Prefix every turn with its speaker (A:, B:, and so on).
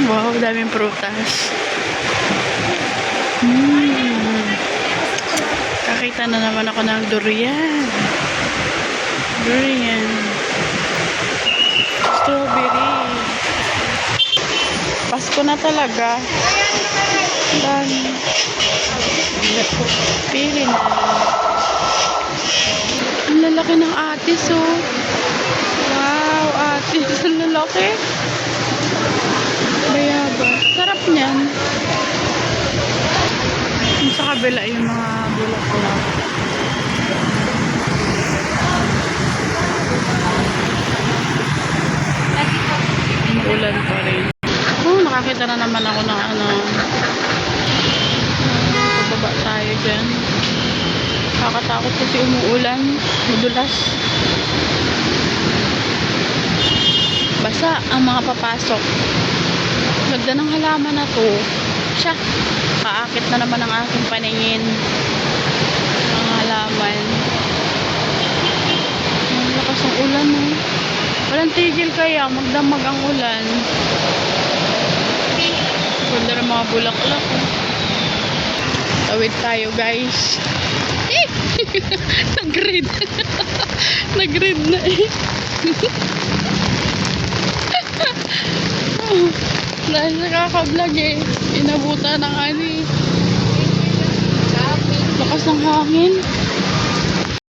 A: Wow, daming prutas. Kakita na naman ako ng durian. Durian. Strawberry. Pasko na talaga. Dami. Pili na. Ang lalaki ng atis, oh. Wow, atis. Ang lalaki. Bayaba. Sarap niyan. Yung sa kabila yung mga bulaklak. Ulan pa rin. Oh, nakakita na naman ako ng pababa tayo dyan. Nakakatakot kasi umuulan. Madulas. Basa ang mga papasok. Ganda ng halaman na to. Siya. Kaakit na naman ang aking paningin. Ang halaman. Ang lakas ng ulan, oh. Walang tigil kaya. Magdamag ang ulan. Ganda ng mga bulaklak, oh. Tawid tayo, guys. Nag-read. Nag-read na eh. Dahil nakaka-vlog eh. Inabutan ng lakas ng hangin.